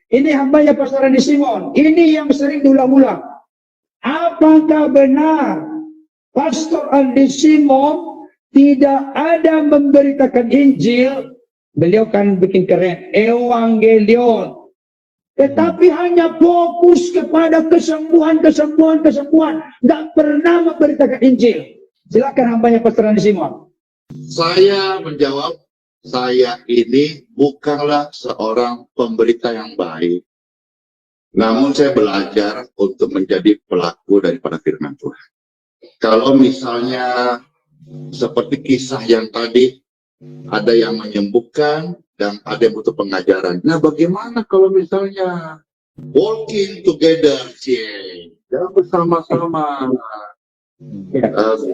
Ini hambanya Pastor Andi Simon. Ini yang sering diulang-ulang. Apakah benar Pastor Andi Simon tidak ada memberitakan Injil? Beliau kan bikin keren, Evangelion. Tetapi hanya fokus kepada kesembuhan. Nggak pernah memberitakan Injil. Silakan hambanya Pastor Andi Simon. Saya menjawab, saya ini bukanlah seorang pemberita yang baik. Namun saya belajar untuk menjadi pelaku daripada firman Tuhan. Kalau misalnya seperti kisah yang tadi, ada yang menyembuhkan dan ada yang butuh pengajaran. Nah, bagaimana kalau misalnya walking together, jangan bersama-sama.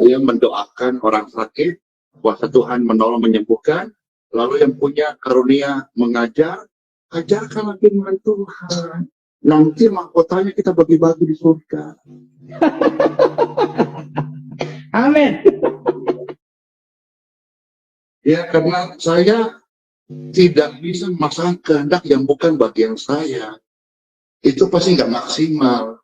Dia mendoakan orang sakit, kuasa Tuhan menolong menyembuhkan, lalu yang punya karunia mengajar, ajarkanlah firman Tuhan. Nanti mahkotanya kita bagi-bagi di surga. Amin. Ya, karena saya tidak bisa memaksakan kehendak yang bukan bagian saya. Itu pasti nggak maksimal.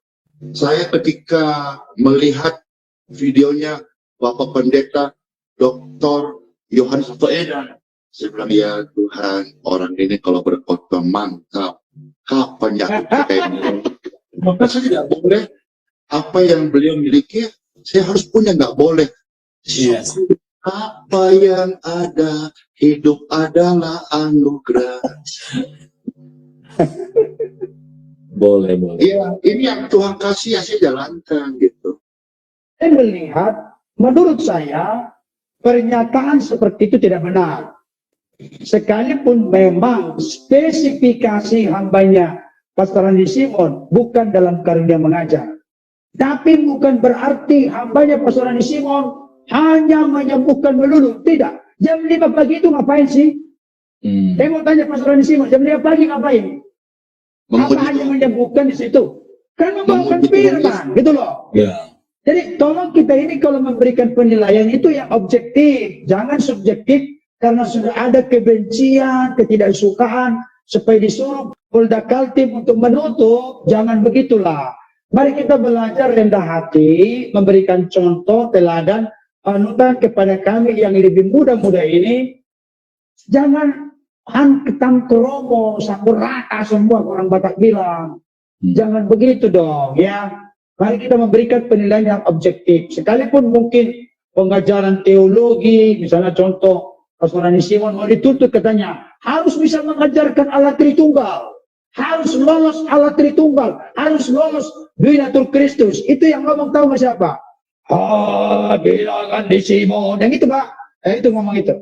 Saya ketika melihat videonya Bapak Pendeta Dr. Yohanes Edan, saya bilang, ya Tuhan, orang ini kalau berkhotbah mantap. Kapan ya kayak ini? Maka saya tidak boleh apa yang beliau miliki, saya harus punya, nggak boleh. Yes. Apa yang ada, hidup adalah anugerah. Boleh. Iya, ini yang Tuhan kasih, ya saya jalankan gitu. Saya melihat, menurut saya, pernyataan seperti itu tidak benar. Sekalipun memang spesifikasi hambanya Pastor Andi Simon bukan dalam karunia mengajar. Tapi bukan berarti hambanya Pastor Andi Simon hanya menyembuhkan melulu. Tidak. Jam 5 pagi itu ngapain sih? Saya mau tanya Pastor Andi Simon, jam 5 pagi ngapain? Apa hanya menyembuhkan di situ? Kan membawakan firman, gitu loh. Ya. Jadi tolong kita ini kalau memberikan penilaian itu yang objektif, jangan subjektif karena sudah ada kebencian, ketidaksukaan, supaya disuruh Polda Kaltim untuk menutup, jangan begitulah. Mari kita belajar rendah hati, memberikan contoh, teladan, panutan kepada kami yang lebih muda-muda ini. Jangan ketam keromo, sampur rata semua orang Batak bilang. Jangan begitu dong, ya. Mari kita memberikan penilaian yang objektif. Sekalipun mungkin pengajaran teologi, misalnya contoh Pastor Andi Simon mau dituntut katanya, harus bisa mengajarkan Allah Tritunggal. Harus lolos Allah Tritunggal. Harus lolos Binatur Kristus. Itu yang ngomong tahu siapa? Bilang Andi Simon. Yang itu Pak. Itu ngomong itu.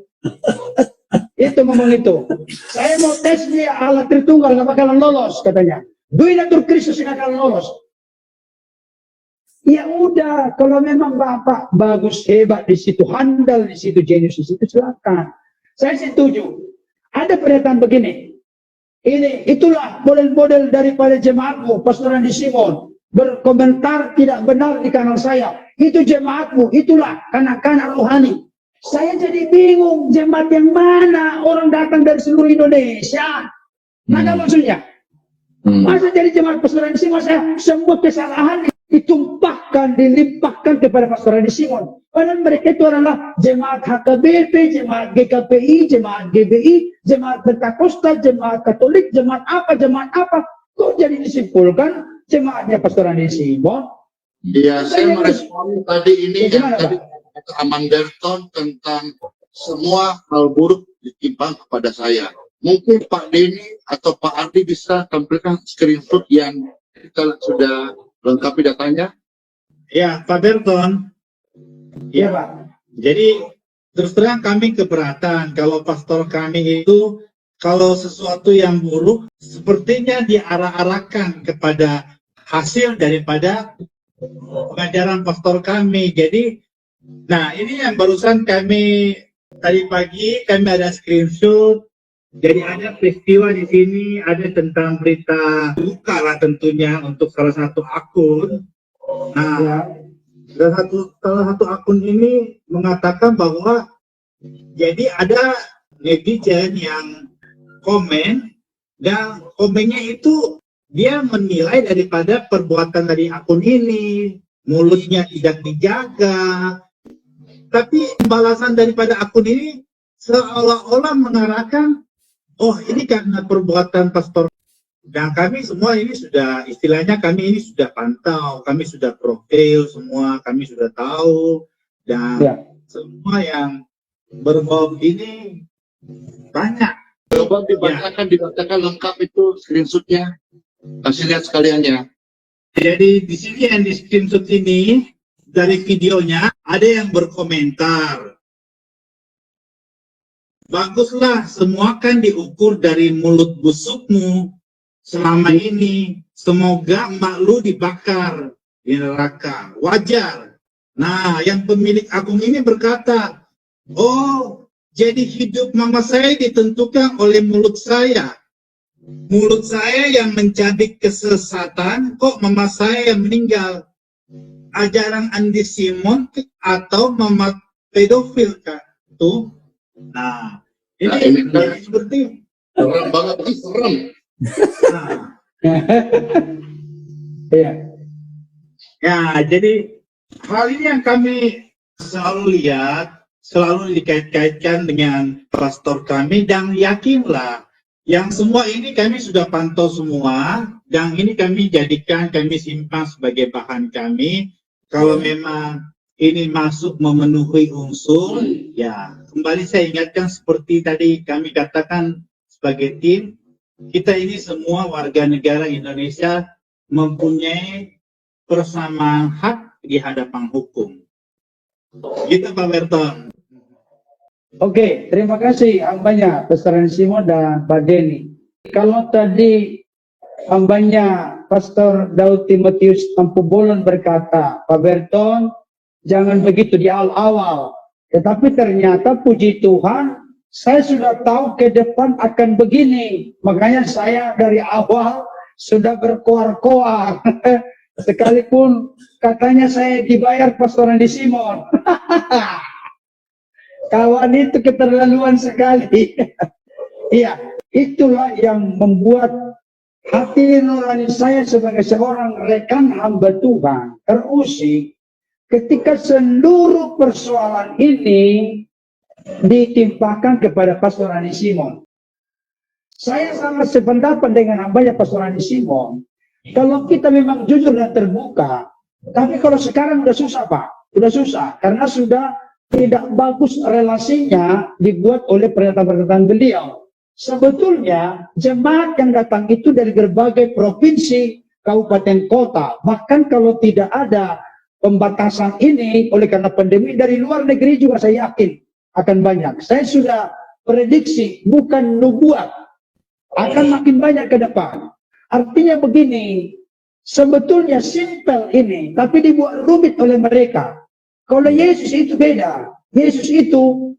Itu ngomong itu. Saya mau tes dia Allah Tritunggal nggak bakalan lolos katanya. Binatur Kristus nggak akan lolos. Ya udah, kalau memang Bapak bagus, hebat di situ, handal di situ, jenius di situ, silakan. Saya setuju. Ada pernyataan begini. Itulah model-model daripada jemaatmu, Pastor Andi Simon. Berkomentar tidak benar di kanal saya. Itu jemaatmu, itulah kanak-kanak rohani. Saya jadi bingung, jemaat yang mana? Orang datang dari seluruh Indonesia. Mana maksudnya? Masa jadi jemaat Pastor Andi Simon, saya semua kesalahan ditumpahkan, dilimpahkan kepada Pastor Andi Simon. Padahal mereka itu adalah jemaat HKBP, jemaat GKPI, jemaat GBI, jemaat Pentakosta, jemaat Katolik, jemaat apa. Kok jadi disimpulkan jemaatnya Pastor Andi Simon? Iya, saya merespon tadi ini yang tadi kata Amanderton tentang semua hal buruk ditimpang kepada saya. Mungkin Pak Denny atau Pak Ardi bisa tampilkan screenshot yang kita sudah lengkapi datanya. Ya, Pak Berton. Iya, Pak. Jadi terus terang kami keberatan kalau pastor kami itu kalau sesuatu yang buruk sepertinya diarah-arahkan kepada hasil daripada pengajaran pastor kami. Jadi, nah ini yang barusan kami tadi pagi kami ada screenshot. Jadi ada peristiwa di sini, ada tentang berita duka lah tentunya untuk salah satu akun. Nah, salah satu akun ini mengatakan bahwa jadi ada netizen yang komen Dan komennya itu dia menilai daripada perbuatan dari akun ini, mulutnya tidak dijaga. Tapi pembalasan daripada akun ini seolah-olah mengarahkan, oh ini karena perbuatan pastor. Dan kami semua ini sudah, istilahnya kami ini sudah pantau, kami sudah profil semua, kami sudah tahu. Dan Ya. semua yang berbau ini banyak. Coba dibacakan, dikatakan lengkap itu screenshotnya. Kasih lihat sekalian ya. Jadi di sini yang di screenshot ini dari videonya ada yang berkomentar. Baguslah, semua kan diukur dari mulut busukmu selama ini. Semoga emak lu dibakar di neraka. Wajar. Nah, yang pemilik akun ini berkata, oh, jadi hidup mama saya ditentukan oleh mulut saya. Mulut saya yang mencabik kesesatan, kok mama saya yang meninggal. Ajaran Andi Simon atau mama pedofil kah? Tuh. Nah, Nah, ini ini kan seperti serem banget, ini serem. nah, Iya. ya, jadi hal ini yang kami selalu lihat, selalu dikait-kaitkan dengan pastor kami, dan yakinlah yang semua ini kami sudah pantau semua, dan ini kami jadikan, kami simpan sebagai bahan kami. Kalau memang ini masuk memenuhi unsur, ya kembali saya ingatkan seperti tadi kami katakan sebagai tim, kita ini semua warga negara Indonesia mempunyai persamaan hak di hadapan hukum. Gitu Pak Berton. Oke, terima kasih hambanya Pastor Simon dan Pak Denny. Kalau tadi hambanya Pastor Daud Timotius Tampubolon berkata, Pak Berton, jangan begitu di awal-awal. Tetapi ternyata puji Tuhan, saya sudah tahu ke depan akan begini. Makanya saya dari awal sudah berkoar-koar. Sekalipun katanya saya dibayar Pastor Andi Simon. Kawan itu keterlaluan sekali. Iya, itulah yang membuat hati nurani saya sebagai seorang rekan hamba Tuhan terusik ketika seluruh persoalan ini ditimpakan kepada Pastor Andi Simon. Saya sangat sependapat dengan hambanya Pastor Andi Simon. Kalau kita memang jujur dan terbuka, tapi kalau sekarang udah susah Pak, udah susah karena sudah tidak bagus relasinya dibuat oleh pernyataan-pernyataan beliau. Sebetulnya jemaat yang datang itu dari berbagai provinsi, kabupaten, kota. Bahkan kalau tidak ada pembatasan ini oleh karena pandemi, dari luar negeri juga saya yakin akan banyak. Saya sudah prediksi, bukan nubuat, akan makin banyak ke depan. Artinya begini, sebetulnya simpel ini, tapi dibuat rumit oleh mereka. Kalau Yesus itu beda. Yesus itu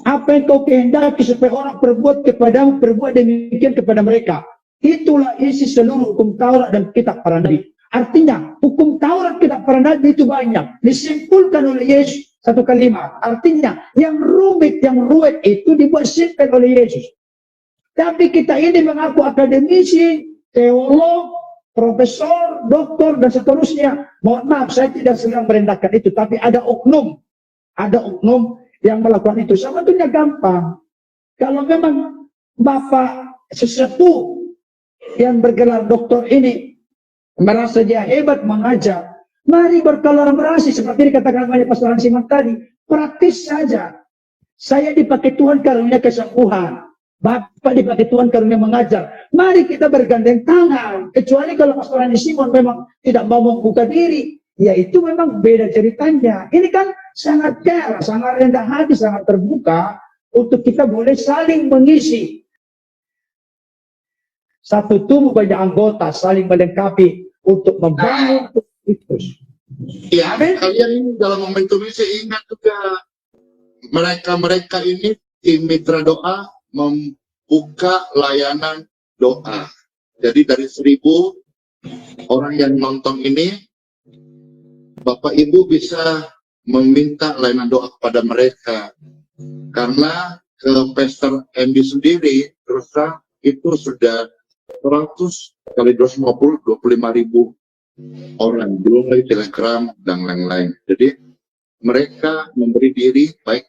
apa yang kau kehendaki supaya orang perbuat kepadamu, perbuat demikian kepada mereka. Itulah isi seluruh hukum Taurat dan kitab para nabi. Artinya hukum Taurat, kitab para nabi itu banyak disimpulkan oleh Yesus satu kalimat. Artinya yang rumit, yang ruwet itu dibuat simpel oleh Yesus. Tapi kita ini mengaku akademisi, teolog, profesor, doktor, dan seterusnya. Mohon maaf, saya tidak sedang merendahkan itu. Tapi ada oknum yang melakukan itu. Sebetulnya gampang. Kalau memang Bapak sesepuh yang bergelar doktor ini merasa dia hebat mengajar, mari berkolaborasi seperti dikatakan banyak Pastor Simon tadi. Praktis saja. Saya dipakai Tuhan karunia kesembuhan. Bapak dipakai Tuhan karunia mengajar. Mari kita bergandeng tangan. Kecuali kalau Pastor Simon memang tidak mau membuka diri, ya itu memang beda ceritanya. Ini kan sangat care, sangat rendah hati, sangat terbuka untuk kita boleh saling mengisi. Satu tubuh banyak anggota saling melengkapi untuk membangun Kristus. Ya, kalian ini dalam momentum ini saya ingat juga mereka-mereka ini tim mitra doa membuka layanan doa. Jadi dari 1.000 orang yang nonton ini, Bapak Ibu bisa meminta layanan doa kepada mereka. Karena ke Pastor Andy sendiri, terus terang itu sudah 100 kali 250, 25.000 orang, belum lagi telegram dan lain-lain. Jadi mereka memberi diri, baik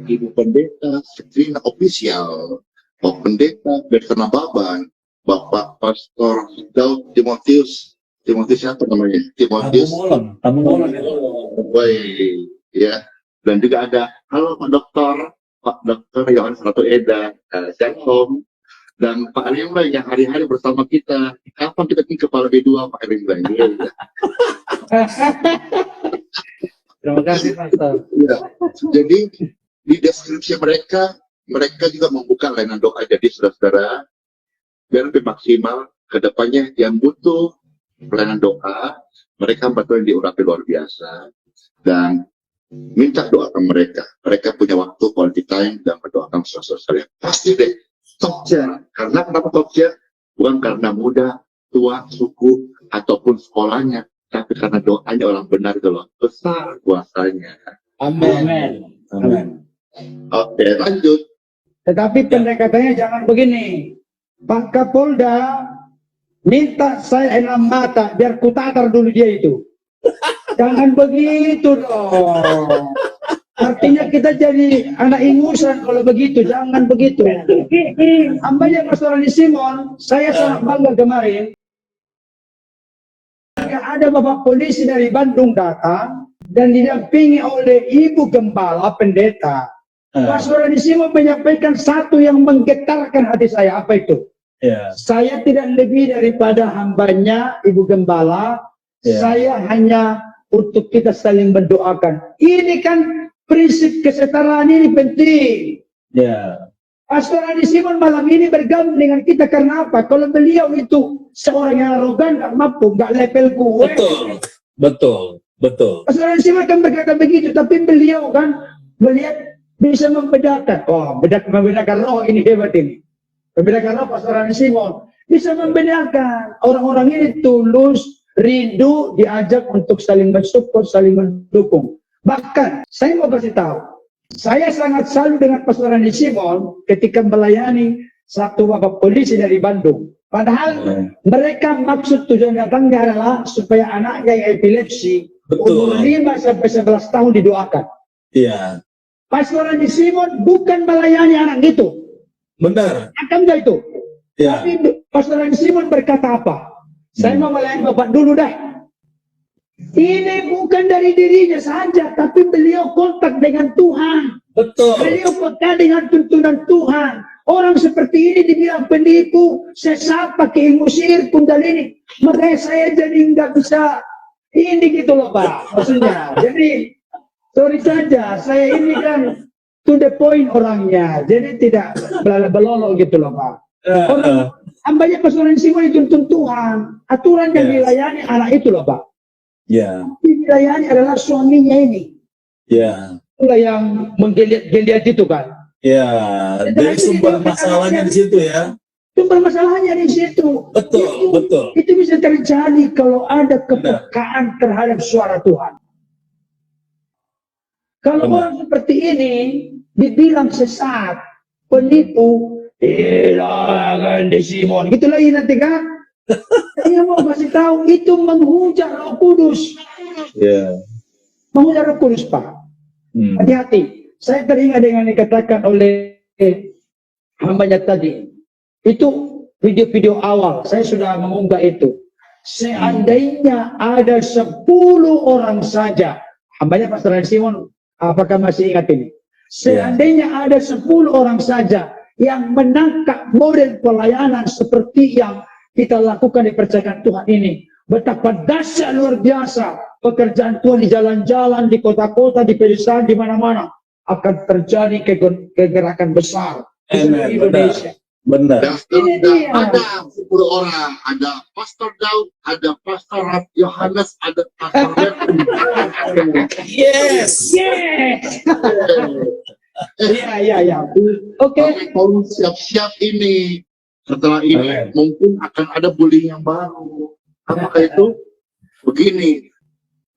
Ibu Pendeta Setrina Official, Bapak Pendeta Bertana Baban, Bapak Pastor Daud Timotius siapa namanya? Timotius Tamu molen itu. Baik, ya. Dan juga ada, halo Pak Dokter Yohanes Ratu Eda, Shalom, dan Pak Rimba yang hari-hari bersama kita. Kapan kita ke kepala B2 Pak Rimba? Terima kasih, Pastor. Ya. Jadi di deskripsi mereka juga membuka layanan doa. Jadi saudara-saudara, biar lebih maksimal ke depannya yang butuh pelayanan doa, mereka betul diurapi luar biasa, dan minta doakan mereka. Mereka punya waktu quality time dan mendoakan saudara-saudara. Pasti deh top share. Karena kenapa top share? Bukan karena muda, tua, suku, ataupun sekolahnya, tapi karena doanya orang benar itu loh. Besar kuasanya. Amin. Amin. Oke, lanjut. Tetapi pendekatannya jangan begini. Pak Kapolda minta saya enam mata biar kutatar dulu dia itu. Jangan begitu dong. Artinya kita jadi anak ingusan kalau begitu. Jangan begitu. Hambanya Pastor Andi Simon, saya sangat bangga kemarin. Ada Bapak polisi dari Bandung datang dan didampingi oleh Ibu Gembala Pendeta. Pastor Andi Simon menyampaikan satu yang menggetarkan hati saya. Apa itu? Saya tidak lebih daripada hambanya Ibu Gembala. Saya hanya untuk kita saling mendoakan. Ini kan prinsip kesetaraan ini penting. Pastor Andi Simon malam ini bergabung dengan kita karena apa? Kalau beliau itu seorang yang arogan, nggak mampu, nggak level gue. Betul. Pastor Andi Simon kan berkata begitu, tapi beliau kan melihat bisa membedakan. Oh, membedakan roh, ini hebat ini. Membedakan roh Pastor Andi Simon. Bisa membedakan. Orang-orang ini tulus, rindu, diajak untuk saling mensupport, saling mendukung. Bahkan, saya mau kasih tahu. Saya sangat salut dengan Pastor Andi Simon ketika melayani satu bapak polisi dari Bandung. Padahal mereka maksud tujuan datangnya adalah supaya anaknya yang epilepsi umur 5 sampai 11 tahun didoakan. Pastor Andi Simon bukan melayani anak itu. Benar. Akan enggak itu? Tapi Pastor Andi Simon berkata apa? Saya mau melayani Bapak dulu dah. Ini bukan dari dirinya saja, tapi beliau kontak dengan Tuhan. Beliau peka dengan tuntunan Tuhan. Orang seperti ini dibilang penipu, sesat, pakai ilmu sihir, kundalini. Makanya saya jadi nggak bisa ini gitu loh Pak. Maksudnya, jadi sorry saja, saya ini kan to the point orangnya, jadi tidak belolok gitu loh Pak. Orang hambanya Pastor Andi Simon dituntun Tuhan. Aturan yang dilayani anak itu loh Pak. Yang dilayani adalah suaminya ini. Itulah yang menggeliat-geliat itu kan. Jadi sumber masalahnya di situ ya. Sumber masalahnya di situ. Betul. Itu bisa terjadi kalau ada kepekaan terhadap suara Tuhan. Kalau orang seperti ini dibilang sesat, penipu, Andi Simon, gitu lagi nanti kan. Saya mau kasih tahu itu menghujat Roh Kudus. Menghujat Roh Kudus Pak. Hati-hati. Saya teringat dengan dikatakan oleh hambanya tadi. Itu video-video awal. Saya sudah mengunggah itu. Seandainya ada 10 orang saja. Hambanya Pastor Andi Simon, apakah masih ingat ini? Seandainya ada 10 orang saja yang menangkap model pelayanan seperti yang kita lakukan di percakapan Tuhan ini. Betapa dahsyat luar biasa pekerjaan Tuhan di jalan-jalan, di kota-kota, di pedesaan, di mana-mana. Akan terjadi kegerakan besar di Indonesia. Benar. Dan ada 10 orang. Ada Pastor Daud, ada Pastor Yohanes, ada Pastor Bertana. Yes. Iya. Oke. Tolong siap-siap ini. Setelah ini mungkin akan ada bullying yang baru. Apakah itu? Begini,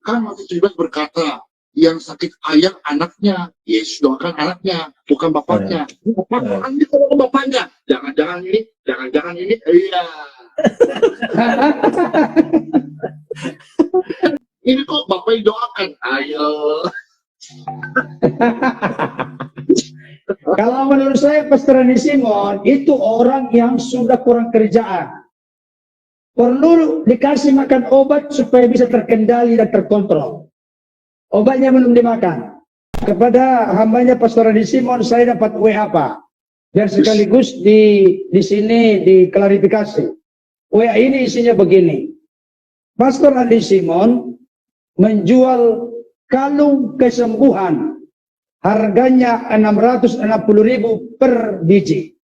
kan Matius 17 berkata, yang sakit ayam anaknya, Yesus doakan anaknya, bukan bapaknya. Bapak Andi kalau bapaknya, jangan-jangan ini, iya. Ini kok bapak doakan, ayo. Kalau menurut saya Pastor Andi Simon itu orang yang sudah kurang kerjaan. Perlu dikasih makan obat supaya bisa terkendali dan terkontrol. Obatnya belum dimakan. Kepada hambanya Pastor Andi Simon saya dapat WA Pak. Dan sekaligus di sini diklarifikasi. WA ini isinya begini. Pastor Andi Simon menjual kalung kesembuhan. Harganya 660.000 per biji.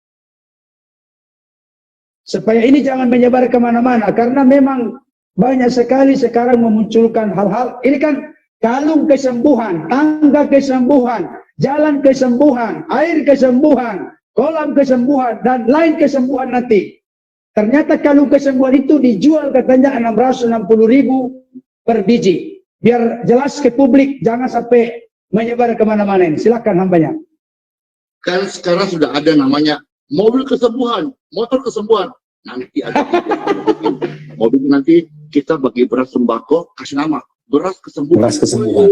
Supaya ini jangan menyebar kemana-mana. Karena memang banyak sekali sekarang memunculkan hal-hal. Ini kan kalung kesembuhan, tangga kesembuhan, jalan kesembuhan, air kesembuhan, kolam kesembuhan, dan lain kesembuhan nanti. Ternyata kalung kesembuhan itu dijual katanya 660.000 per biji. Biar jelas ke publik, jangan sampai menyebar kemana-mana ini. Silakan hambanya. Kan sekarang sudah ada namanya mobil kesembuhan, motor kesembuhan. Nanti ada mobil nanti kita bagi beras sembako kasih nama beras kesembuhan. Beras kesembuhan.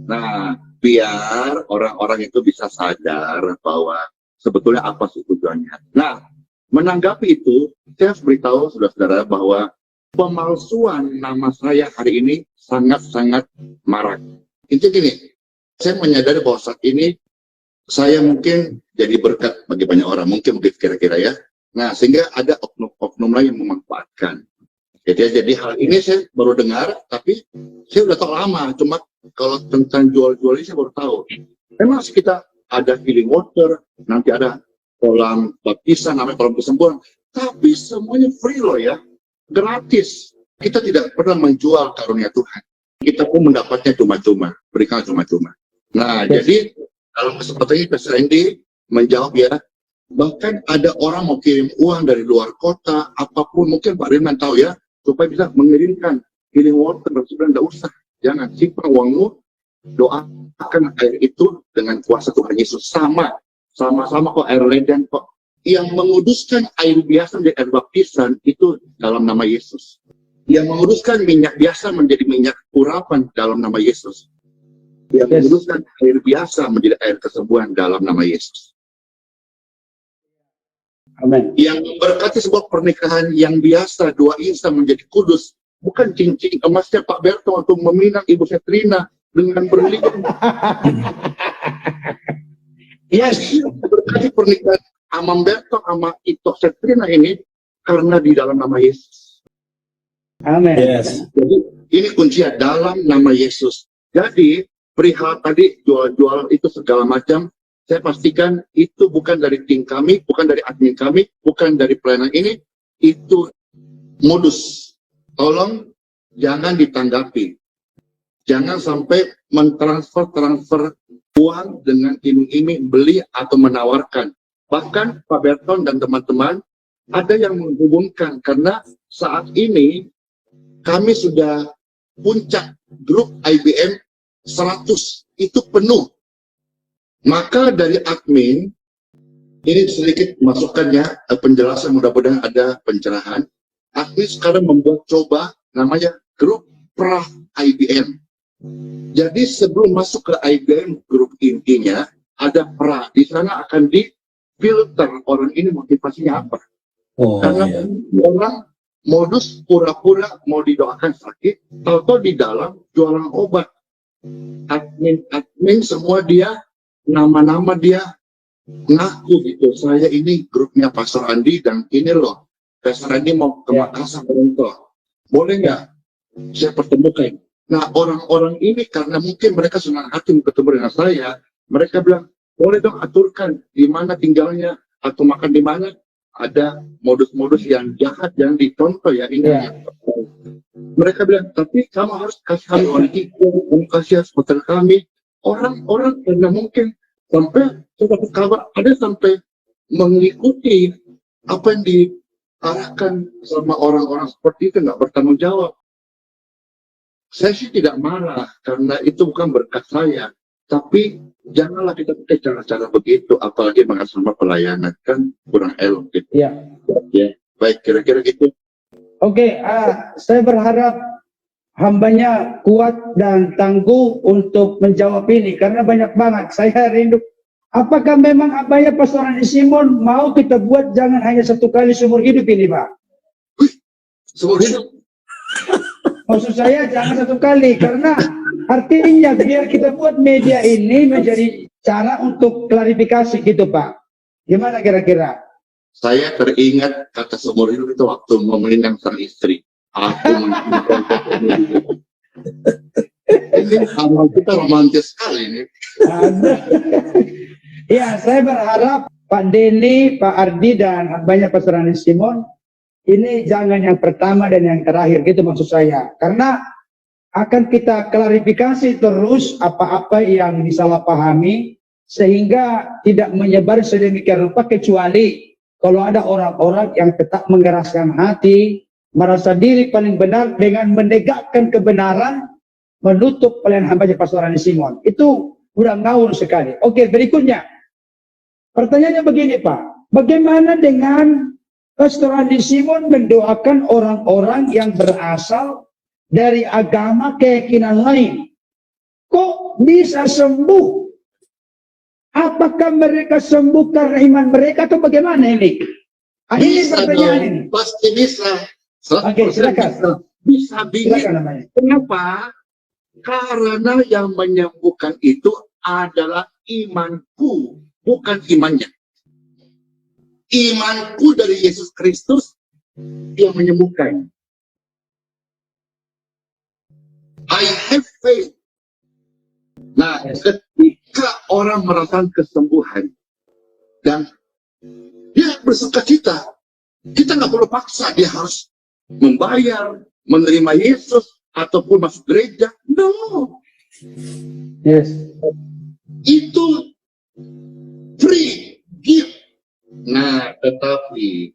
Nah, biar orang-orang itu bisa sadar bahwa sebetulnya apa sih tujuannya. Nah, menanggapi itu, saya harus beritahu saudara-saudara bahwa pemalsuan nama saya hari ini sangat-sangat marak. Intinya gini, saya menyadari bahwa saat ini saya mungkin jadi berkat bagi banyak orang, mungkin kira-kira ya. Nah, sehingga ada oknum-oknum lain yang memanfaatkan. Jadi hal ini saya baru dengar, tapi saya udah tahu lama. Cuma kalau tentang jual-jual ini saya baru tahu. Memang kita ada healing water, nanti ada kolam baptisan, namanya kolam kesembuhan. Tapi semuanya free loh ya, gratis. Kita tidak pernah menjual karunia Tuhan. Kita pun mendapatnya cuma-cuma, berikan cuma-cuma. Nah, jadi dalam kesempatan ini Pastor Andi menjawab ya, bahkan ada orang mau kirim uang dari luar kota, apapun, mungkin Pak Ridman tahu ya, supaya bisa mengirimkan healing water, sebenarnya tidak usah, jangan simpan uangmu, doakan air itu dengan kuasa Tuhan Yesus, sama-sama kok air leden kok, yang menguduskan air biasa menjadi air baptisan itu dalam nama Yesus, yang menguduskan minyak biasa menjadi minyak urapan dalam nama Yesus, yang menguduskan air biasa menjadi air kesembuhan dalam nama Yesus. Amin. Yang memberkati sebuah pernikahan yang biasa, dua insan menjadi kudus, bukan cincin emasnya Pak Berto untuk meminang Ibu Setrina dengan berlian. Yes. Memberkati pernikahan Amam Berto sama Ito Setrina ini karena di dalam nama Yesus. Amin. Yes. Jadi ini kuncinya dalam nama Yesus. Jadi perihal tadi jual-jual itu segala macam, saya pastikan itu bukan dari tim kami, bukan dari admin kami, bukan dari pelayanan ini, itu modus. Tolong jangan ditanggapi. Jangan sampai mentransfer uang dengan iming-iming beli atau menawarkan. Bahkan Pak Berton dan teman-teman ada yang menghubungkan karena saat ini kami sudah puncak grup IBM 100 itu penuh. Maka dari admin, ini sedikit masukannya, penjelasan, mudah-mudahan ada pencerahan. Admin sekarang membuat coba namanya grup pra IBM. Jadi sebelum masuk ke IBM grup intinya, ada pra. Di sana akan difilter orang ini motivasinya apa. Oh, Karena iya. orang modus pura-pura mau didoakan sakit, atau di dalam jualan obat. Admin semua dia nama-nama dia ngaku gitu, saya ini grupnya Pastor Andi dan ini loh Pastor Andi mau ke Makassar contoh, boleh nggak saya pertemukan. Nah orang-orang ini karena mungkin mereka senang hati ketemu dengan saya, mereka bilang boleh dong aturkan di mana tinggalnya atau makan di mana. Ada modus-modus yang jahat yang dicontoh ya ini. Mereka bilang tapi kamu harus kasih kami origi, kamu kasih hotel kami. Orang-orang karena mungkin sampai saya dapat kabar ada sampai mengikuti apa yang diarahkan sama orang-orang seperti itu, nggak bertanggung jawab. Saya sih tidak marah karena itu bukan berkat saya. Tapi janganlah kita pakai cara-cara begitu, apalagi mengatasnamakan pelayanan, kan kurang elok gitu. Ya. Ya, baik, kira-kira gitu. Oke, saya berharap hambanya kuat dan tangguh untuk menjawab ini karena banyak banget. Saya rindu. Apakah memang hambanya Pastor Andi Simon mau kita buat jangan hanya satu kali seumur hidup ini, Pak? Seumur hidup. Maksud saya jangan satu kali karena artinya biar kita buat media ini menjadi cara untuk klarifikasi gitu, Pak. Gimana kira-kira? Saya teringat kata seumur hidup itu waktu memelinang sang istri. Aku mencintai ini amal kita romantis sekali ini. Ya, saya berharap Pak Denny, Pak Ardi, dan banyak Pastor Andi Simon ini jangan yang pertama dan yang terakhir, gitu maksud saya. Karena akan kita klarifikasi terus apa-apa yang disalahpahami sehingga tidak menyebar sedemikian rupa, kecuali kalau ada orang-orang yang tetap mengeraskan hati, merasa diri paling benar dengan menegakkan kebenaran, menutup pelayanan hambanya Pastor Andi Simon. Itu udah ngawur sekali. Oke, berikutnya. Pertanyaannya begini, Pak. Bagaimana dengan Pastor Andi Simon mendoakan orang-orang yang berasal dari agama keyakinan lain? Kok bisa sembuh? Apakah mereka sembuh karena iman mereka atau bagaimana ini? Ini Bisa pertanyaan dong, ini. pasti bisa. Oke, silakan. Bisa bingung. Silakan namanya. Kenapa? Karena yang menyembuhkan itu adalah imanku, bukan imannya. Imanku dari Yesus Kristus yang menyembuhkan. I have faith. Nah, ketika orang merasakan kesembuhan dan dia bersuka cita, kita nggak perlu paksa dia harus membayar, menerima Yesus ataupun masuk gereja. No, Yes. itu free gift. Nah, tetapi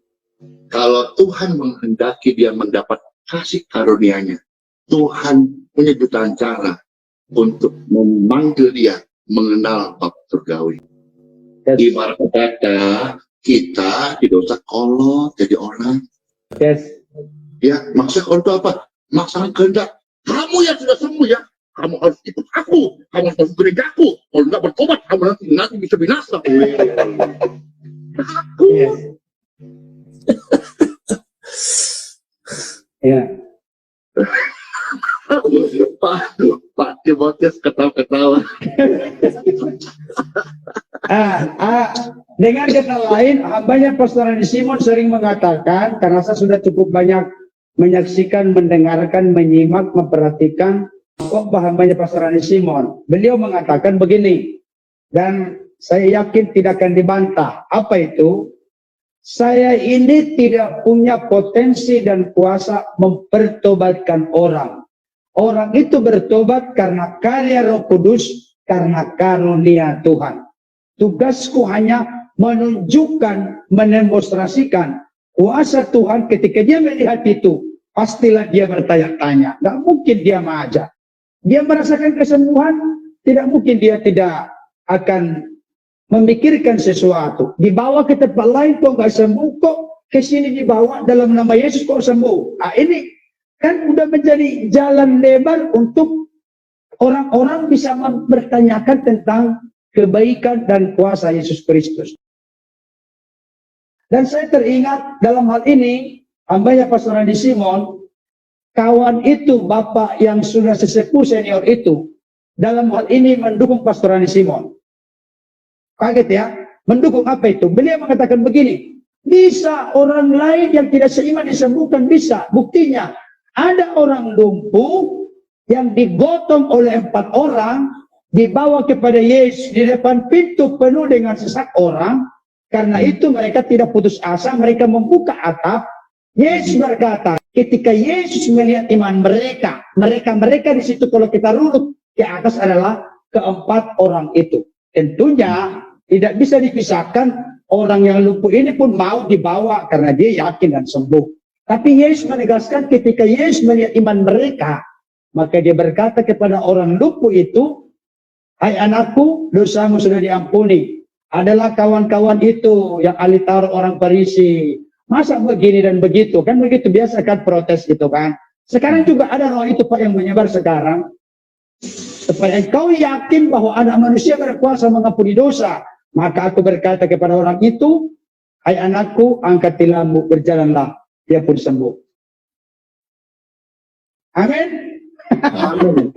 kalau Tuhan menghendaki dia mendapat kasih karunia-Nya, Tuhan punya jutaan cara untuk memanggil dia mengenal bab surgawi. Yes. Ibarat kata kita tidak usah kolot jadi orang. Yes. Ya, maksudnya kolot itu apa? Maksudnya kehendak. Kamu yang sudah sembuh ya, kamu harus ikut aku, kamu harus masuk gerejaku. Kalau nggak bertobat, kamu nanti bisa binasa. Aku. Yes. Ya. Pak Timotius ketawa-ketawa. Dengan kata lain, hambanya Pastor Andi Simon sering mengatakan, karena saya sudah cukup banyak menyaksikan, mendengarkan, menyimak, memperhatikan khotbah hambanya Pastor Andi Simon. Beliau mengatakan begini, dan saya yakin tidak akan dibantah. Apa itu? Saya ini tidak punya potensi dan kuasa mempertobatkan orang. Orang itu bertobat karena karya Roh Kudus, karena karunia Tuhan. Tugasku hanya menunjukkan, mendemonstrasikan kuasa Tuhan. Ketika dia melihat itu, pastilah dia bertanya-tanya. Tidak mungkin dia aja. Dia merasakan kesembuhan, tidak mungkin dia tidak akan memikirkan sesuatu. Dibawa ke tempat lain kok nggak sembuh, kok ke sini dibawa dalam nama Yesus kok sembuh. Nah, ini kan udah menjadi jalan lebar untuk orang-orang bisa mempertanyakan tentang kebaikan dan kuasa Yesus Kristus. Dan saya teringat dalam hal ini, hambanya Pastor Andi Simon, kawan itu, bapak yang sudah sesepuh senior itu, dalam hal ini mendukung Pastor Andi Simon. Kaget ya, mendukung apa itu? Beliau mengatakan begini, bisa orang lain yang tidak seiman disembuhkan, bisa. Buktinya, ada orang lumpuh yang digotong oleh 4 orang, dibawa kepada Yesus di depan pintu penuh dengan sesak orang. Karena itu mereka tidak putus asa, mereka membuka atap. Yesus berkata, ketika Yesus melihat iman mereka, mereka di situ kalau kita runut ke atas adalah keempat orang itu. Tentunya tidak bisa dipisahkan, orang yang lumpuh ini pun mau dibawa karena dia yakin dan sembuh. Tapi Yesus menegaskan ketika Yesus melihat iman mereka, Maka dia berkata kepada orang lumpuh itu, hai anakku, dosamu sudah diampuni. Adalah kawan-kawan itu yang ahli Taurat orang Farisi. Masa begini dan begitu? Kan begitu biasa kan protes gitu kan. Sekarang juga ada roh itu Pak yang menyebar sekarang. Supaya engkau yakin bahwa anak manusia berkuasa mengampuni dosa. Maka aku berkata kepada orang itu, hai anakku, angkat tilammu, berjalanlah. Dia pun sembuh. Amin. Amin.